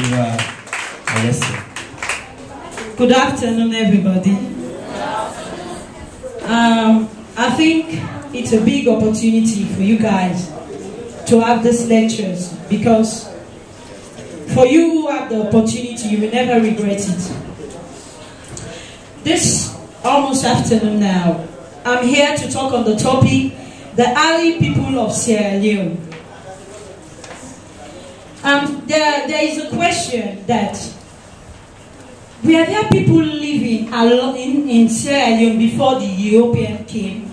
Yes, sir. Good afternoon, everybody. I think it's a big opportunity for you guys to have these lectures, because for you who have the opportunity, you will never regret it. This almost afternoon now, I'm here to talk on the topic, the early people of Sierra Leone. There is a question that, were there people living in Sierra Leone before the European came?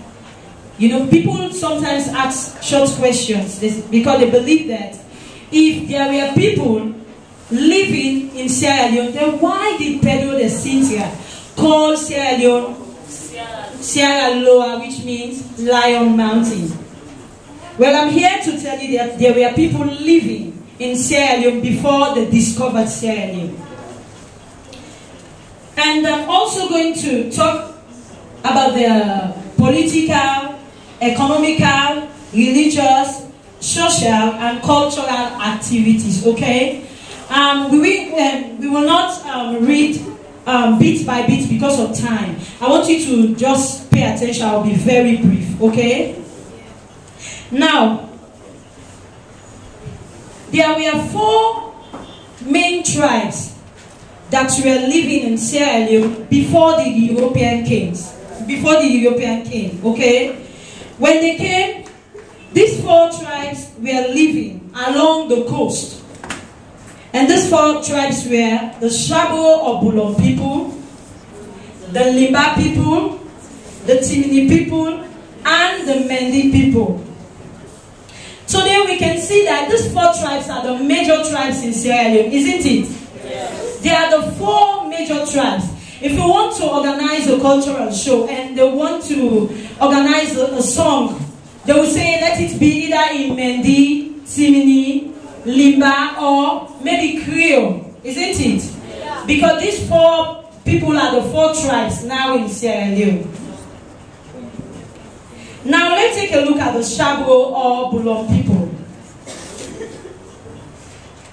You know, people sometimes ask short questions because they believe that if there were people living in Sierra Leone, then why did Pedro de Cintria call Sierra Leone Sierra Loa, which means Lion Mountain? Well, I'm here to tell you that there were people living in Sierra Leone before they discovered Sierra Leone. And I'm also going to talk about the political, economical, religious, social, and cultural activities, okay? We will not read bit by bit because of time. I want you to just pay attention. I'll be very brief, okay? Now, there were 4 main tribes that were living in Sierra Leone before the European came. Okay? When they came, these 4 tribes were living along the coast. And these 4 tribes were the Shabo or Bulon people, the Limba people, the Timini people, and the Mendi people. Today we can see that these 4 tribes are the major tribes in Sierra Leone, isn't it? Yes. They are the 4 major tribes. If you want to organize a cultural show and they want to organize a song, they will say let it be either in Mendi, Timini, Limba, or maybe Creole, isn't it? Yeah. Because these 4 people are the 4 tribes now in Sierra Leone. Now let's take a look at the Shabo or Bulon people.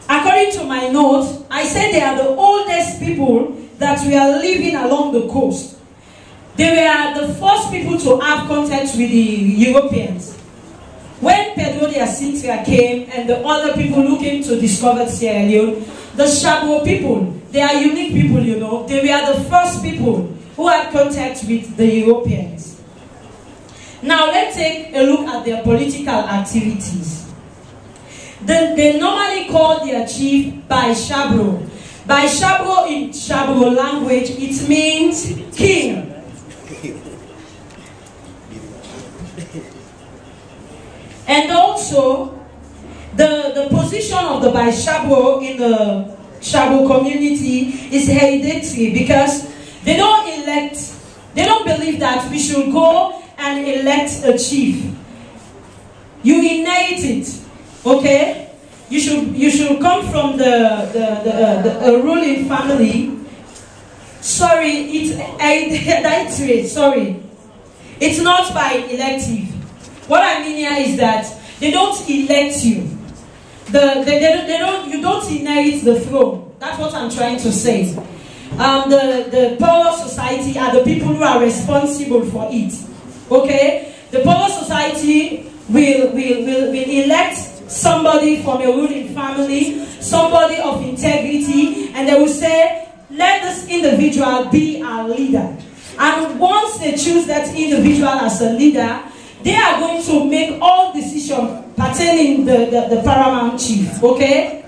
According to my notes, I said they are the oldest people that were living along the coast. They were the first people to have contact with the Europeans. When Pedro de Cintria came and the other people who came to discover Sierra Leone, the Shabo people, they are unique people, you know. They were the first people who had contact with the Europeans. Now let's take a look at their political activities. They normally call their chief Baishabro. Baishabro in Shabo language, it means king. And also, the position of the Baishabro in the Shabo community is hereditary, because they don't believe that we should go and elect a chief. You inherit it, okay? You should come from the ruling family. Sorry, it's hereditary. Sorry, it's not by elective. What I mean here is that they don't elect you. You don't inherit the throne. That's what I'm trying to say. The Polo Society are the people who are responsible for it. Okay? The Polo Society will elect somebody from a ruling family, somebody of integrity, and they will say, let this individual be our leader. And once they choose that individual as a leader, they are going to make all decisions pertaining the paramount chief. Okay?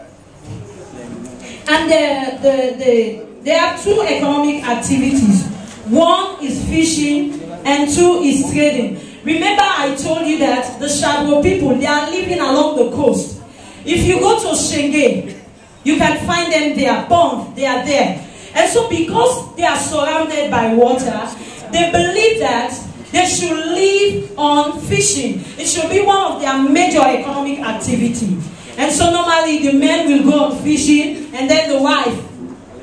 And there are 2 economic activities. 1 is fishing and 2 is trading. Remember I told you that the Shabo people, they are living along the coast. If you go to Shenge, you can find them there, pond, they are there. And so because they are surrounded by water, they believe that they should live on fishing. It should be one of their major economic activities. And so normally the men will go on fishing and then the wife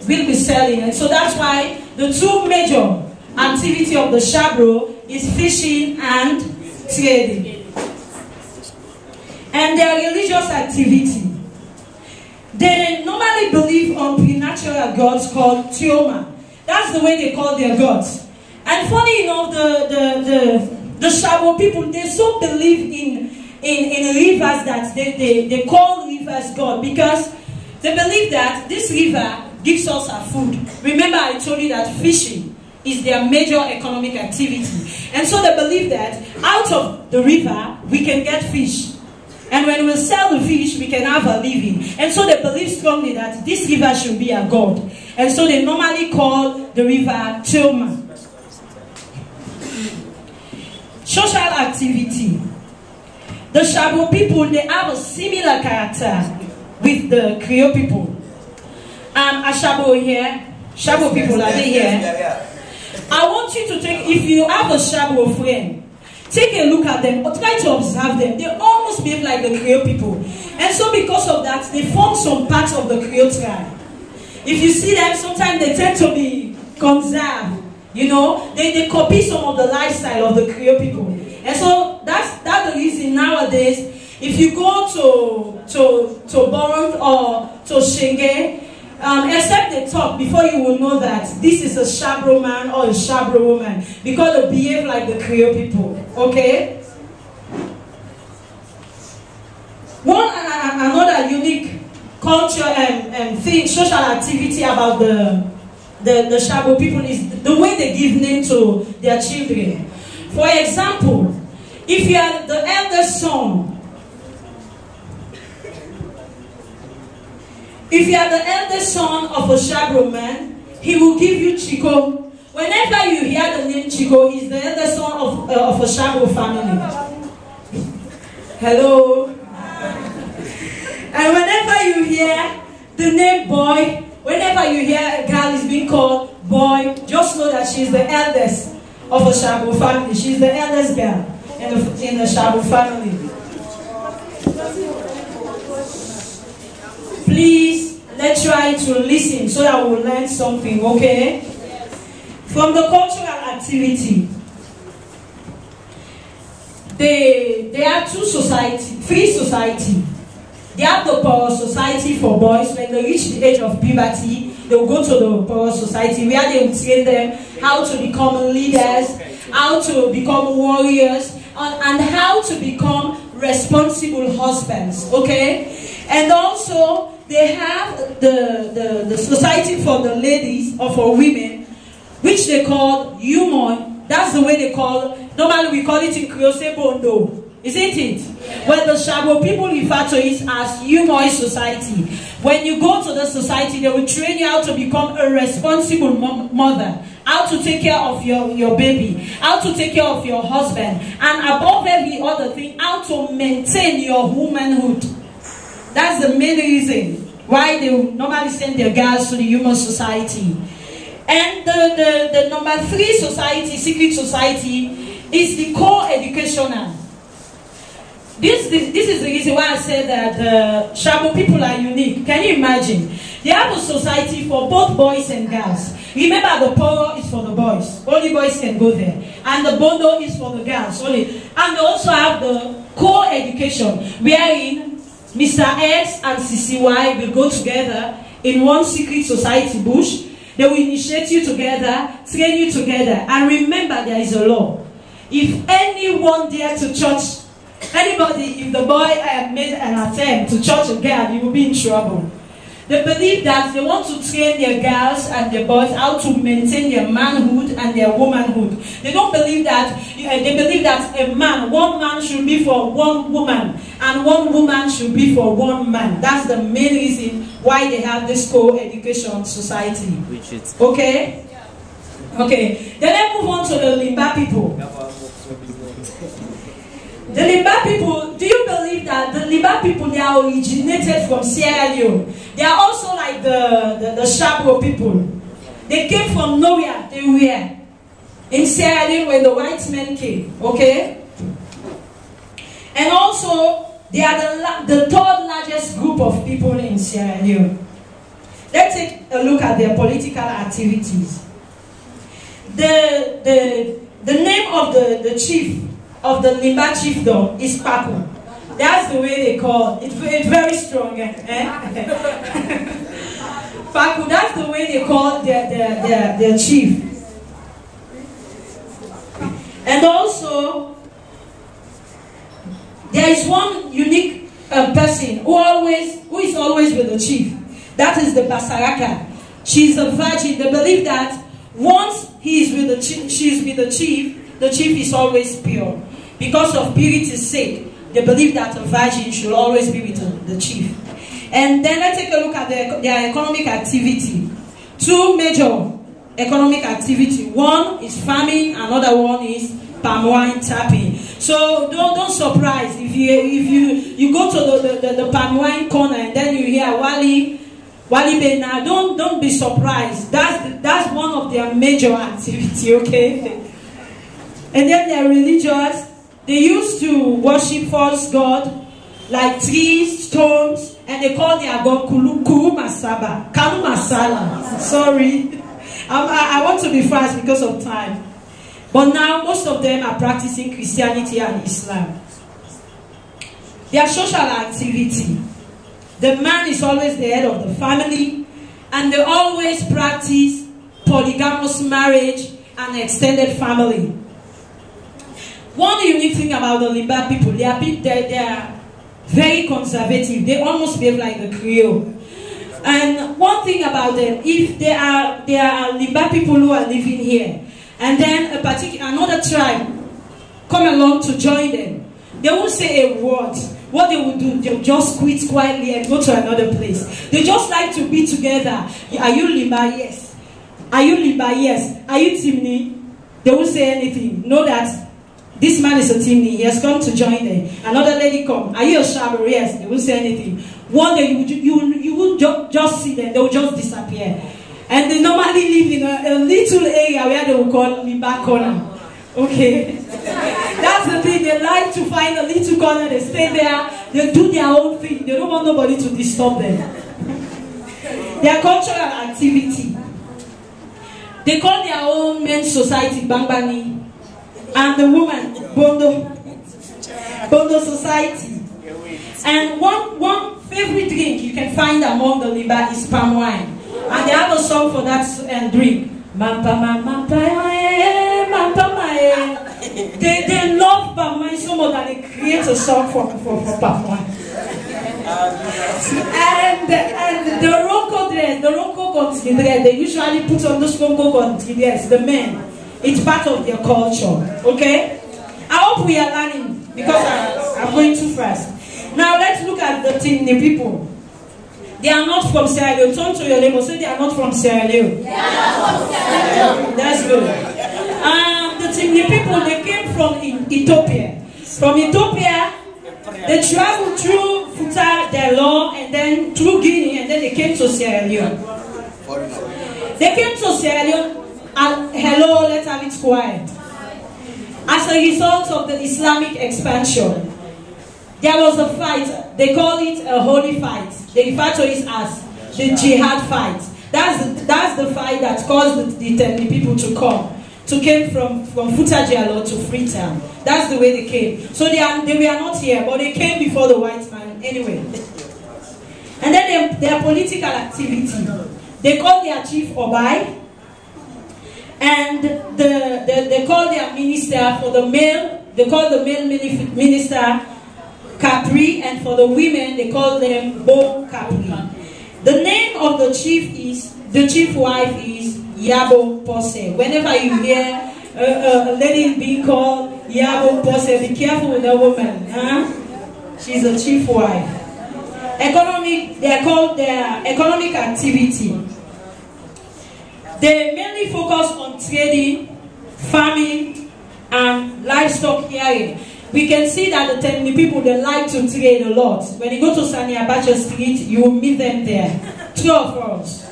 will be selling. And so that's why the 2 major activity of the Shabro is fishing and trading. And their religious activity. They normally believe other gods called Teoma. That's the way they call their gods. And funny enough, the Shabo people, they so believe in rivers that they call rivers God, because they believe that this river gives us our food. Remember, I told you that fishing is their major economic activity. And so they believe that out of the river, we can get fish. And when we sell the fish, we can have a living. And so they believe strongly that this river should be a god. And so they normally call the river Teoma. Social activity. The Shabo people, they have a similar character with the Creole people. A Shabo here. Shabo people, are they here? I want you to take, if you have a Shabo friend, take a look at them, or try to observe them. They almost behave like the Creole people. And so because of that, they form some parts of the Creole tribe. If you see them, sometimes they tend to be conserved. You know, they copy some of the lifestyle of the Creole people. And so that's the reason nowadays, if you go to Boron or to Shenge, except they talk, before you will know that this is a Shabro man or a Shabro woman, because they behave like the Creole people. Okay? Another unique culture and thing, social activity about the Shabo people is the way they give name to their children. For example, if you are the eldest son, if you are the eldest son of a Shabro man, he will give you Chico. Whenever you hear the name Chico, he's the eldest son of a Shabro family. Hello? And whenever you hear the name Boy, whenever you hear a girl is being called Boy, just know that she's the eldest of a Shabo family. She's the eldest girl in the Shabo family. Please, let's try to listen so that we'll learn something, okay? From the cultural activity, there are three societies. They have the Power Society for boys. When they reach the age of puberty, they will go to the Power Society where they will train them how to become leaders, how to become warriors, and how to become responsible husbands, okay? And also, they have the Society for the ladies, or for women, which they call Yumoy. That's the way they call, normally we call it in Creole Bondo. Isn't it? Well, the Shabo people refer to it as Yumoy Society. When you go to the society, they will train you how to become a responsible mother, how to take care of your baby, how to take care of your husband, and above every other thing, how to maintain your womanhood. That's the main reason why they normally send their girls to the Yumoy Society. And the number 3 society, secret society, is the co-educational. This is the reason why I said that the Shabo people are unique. Can you imagine? They have a society for both boys and girls. Remember, the Poro is for the boys. Only boys can go there. And the Bondo is for the girls only. And they also have the co-education, wherein Mr. X and CCY will go together in one secret society bush. They will initiate you together, train you together. And remember, there is a law. If anyone dare to touch anybody, if the boy made an attempt to touch a girl, you will be in trouble. They believe that they want to train their girls and their boys how to maintain their manhood and their womanhood. They don't believe that, they believe that one man should be for one woman, and one woman should be for one man. That's the main reason why they have this co-education society. Okay? Okay. Then let's move on to the Limba people. The Limba people, do you believe that the Limba people, they are originated from Sierra Leone? They are also like the Shabo people. They came from nowhere, they were in Sierra Leone when the white men came, okay? And also, they are the 3rd largest group of people in Sierra Leone. Let's take a look at their political activities. The name of the chief of the Limba chiefdom is Paku. That's the way they call it. It's very strong. Paku, that's the way they call their chief. And also, there is one unique person who is always with the chief. That is the Basaraka. She is a virgin. They believe that once she is with the chief is always pure. Because of purity's sake, they believe that a virgin should always be with the chief. And then let's take a look at their economic activity. Two major economic activity. One is farming, another one is palm wine tapping. So don't surprise if you go to the palm wine corner and then you hear Wali Bena. Don't be surprised. That's one of their major activity, okay? And then they're religious. They used to worship false god like trees, stones, and they call their god Kurumasaba. Kalumasala. Sorry. I want to be fast because of time. But now most of them are practicing Christianity and Islam. Their social activity. The man is always the head of the family, and they always practice polygamous marriage and extended family. One unique thing about the Limba people, they are very conservative. They almost behave like the Creole. And one thing about them, if there are Limba people who are living here, and then another tribe come along to join them, they won't say a word. What they will do, they'll just quit quietly and go to another place. They just like to be together. Are you Limba? Yes. Are you Limba? Yes. Are you Timni? They won't say anything. Know that this man is a Timni. He has come to join them. Another lady come. Are you a Shabu? Yes. They won't say anything. One day you will just see them. They will just disappear. And they normally live in a little area where they will call Limba corner. Okay. That's the thing. They like to find a little corner. They stay there. They do their own thing. They don't want nobody to disturb them. Their cultural activity. They call their own men's society Bangbani, and the woman Bondo society. And one favorite drink you can find among the Limba is palm wine. And they have a song for that drink. They love palm wine so much that they create a song for palm wine. And the Ronco dress, the Ronco country dress, they usually put on those Ronco country dress, the men. It's part of their culture. Okay? I hope we are learning because I'm going too fast. Now let's look at the Timni people. They are not from Sierra Leone. Turn to your neighbor. Say they are not from Sierra Leone. They are not from Sierra Leone. That's good. The Timni people, they came from Ethiopia. From Ethiopia, they traveled through Futa, their law, and then through Guinea, and then they came to Sierra Leone. They came to Sierra Leone, and hello, let's have it quiet. As a result of the Islamic expansion, there was a fight. They call it a holy fight. They refer to it as the jihad fight. That's the fight that caused the Tembi people to came from Futa Jalo to Freetown. That's the way they came. So they were not here, but they came before the white man anyway. And then their political activity. They call their chief Obai, and they call their minister for the male. They call the male minister Capri, and for the women they call them Bo Capri. The name of the chief wife is Yabo Pose. Whenever you hear a lady being called Yabo Pose, be careful with that woman. Huh? She's a chief wife. They call their economic activity. They mainly focus on trading, farming, and livestock rearing. We can see that the Tembi people, they like to trade a lot. When you go to Sani Abacha Street, you will meet them there. True or false?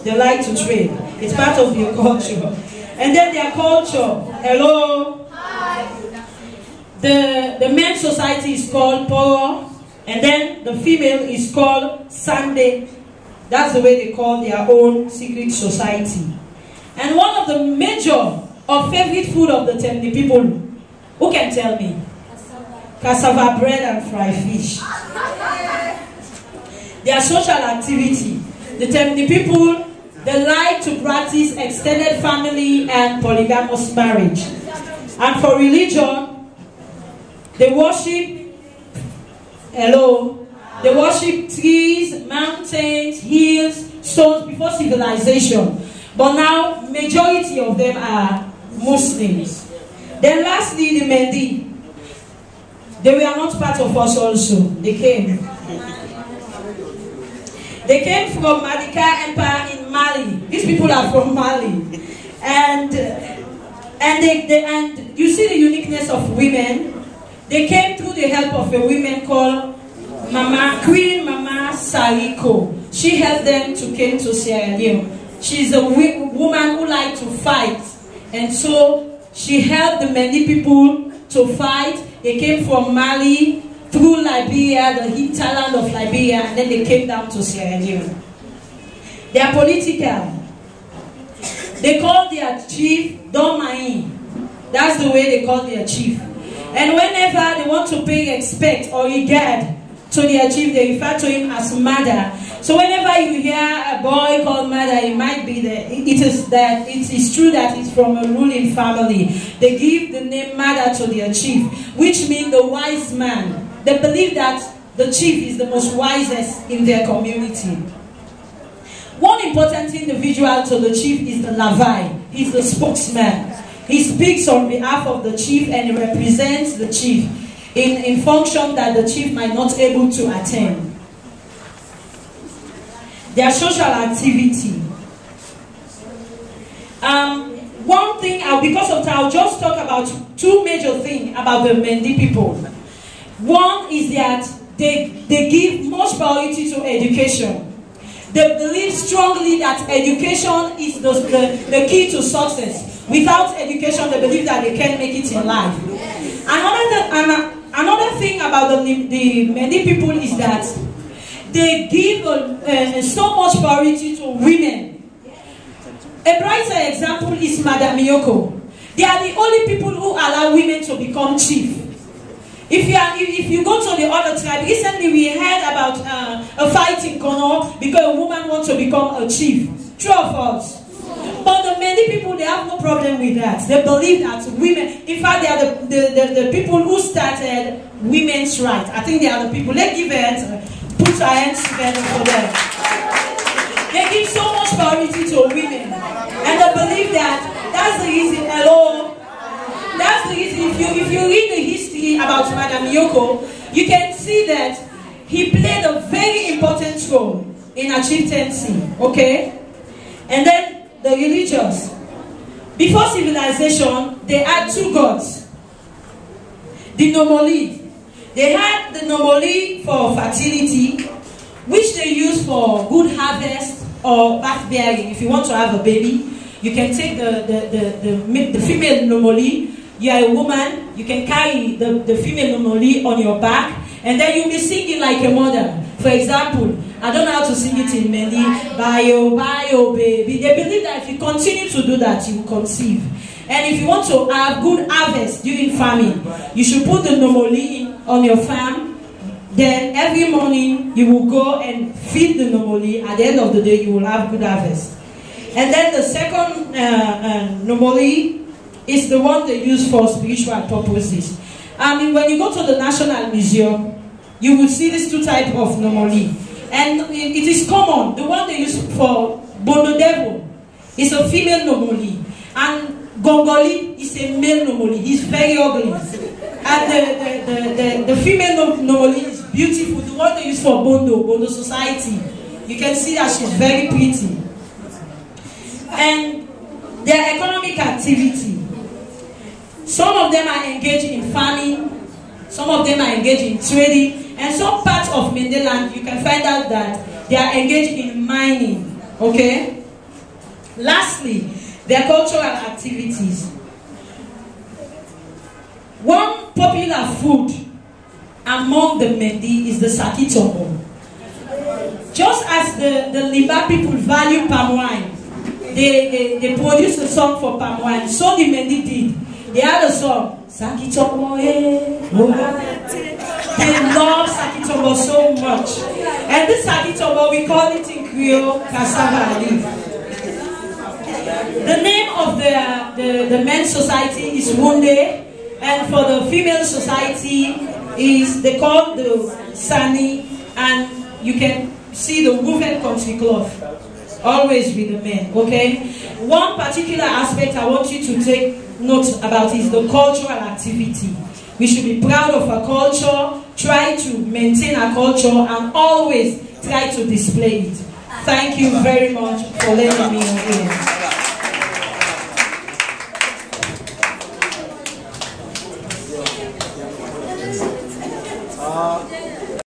They like to trade. It's part of their culture. And then their culture. Hello? Hi. The men's society is called Poro. And then the female is called Sunday. That's the way they call their own secret society. And one of the major or favorite food of the Tembi people, who can tell me? Cassava bread and fried fish. Their social activity. the people, they like to practice extended family and polygamous marriage. And for religion, they worship, they worship trees, mountains, hills, stones before civilization. But now, majority of them are Muslims. Then lastly, the Mehdi. They were not part of us also. They came. They came from Malika Empire in Mali. These people are from Mali. And you see the uniqueness of women. They came through the help of a woman called Queen Mama Sariko. She helped them to come to Sierra Leone. She's a woman who liked to fight. And so she helped the many people to fight. They came from Mali, through Liberia, the hinterland of Liberia, and then they came down to Sierra Leone. They are political. They call their chief Domai. That's the way they call their chief. And whenever they want to pay respect or regard to their chief, they refer to him as Mother. So whenever you hear a boy called Mother, it might be that it is true that it's from a ruling family. They give the name Mother to their chief, which means the wise man. They believe that the chief is the most wisest in their community. One important individual to the chief is the Lavai. He's the spokesman. He speaks on behalf of the chief and he represents the chief in function that the chief might not be able to attend. Their social activity. One thing, because of time, I'll just talk about two major things about the Mehdi people. One is that they give much priority to education. They believe strongly that education is the key to success. Without education, they believe that they can't make it in life. Another thing about the Mehdi people is that they give so much priority to women. A brighter example is Madam Yoko. They are the only people who allow women to become chief. If you go to the other tribe, recently we heard about a fight in Kono because a woman wants to become a chief. True or false? But the many people, they have no problem with that. They believe that women, in fact, they are the people who started women's rights. I think they are the people. Let's give it, put our hands together for them. They give so much priority to women. And they believe that that's the reason, that's the reason, if you read the history about Madam Yoko, you can see that he played a very important role in a chieftaincy, okay? And then the religious. Before civilization, they had two gods. The Nomoli. They had the Nomoli for fertility, which they use for good harvest or birth bearing. If you want to have a baby, you can take the female Nomoli. You are a woman, you can carry the female Nomoli on your back, and then you'll be singing like a mother. For example, I don't know how to sing it in Mehdi. Bayo, bayo, baby. They believe that if you continue to do that, you will conceive. And if you want to have good harvest during farming, you should put the Nomoli on your farm. Then every morning, you will go and feed the Nomoli. At the end of the day, you will have good harvest. And then the second Nomoli is the one they use for spiritual purposes. I mean, when you go to the National Museum, you will see these two types of Nomoli. And it is common. The one they use for Bondo Devil is a female Nomoli. And Gongoli is a male Nomoli. He's very ugly. And the female Nomoli is beautiful. The one they use for Bondo Society. You can see that she's very pretty. And their economic activity. Some of them are engaged in farming, some of them are engaged in trading, and some parts of Mendeland, you can find out that they are engaged in mining, okay? Lastly, their cultural activities. One popular food among the Mehdi is the Sakitomo. Just as the Liba people value palm wine, they produce a song for palm wine, so the Mehdi did. They had a song, Sakitomo, They love Sakitomo so much. And this Sakitomo, we call it in Rio cassava leaf. The name of the men's society is Wunde, and for the female society is they call the Sani, and you can see the woven country cloth. Always with the men, okay? One particular aspect I want you to take note about is the cultural activity. We should be proud of our culture, try to maintain our culture, and always try to display it. Thank you very much for letting me in.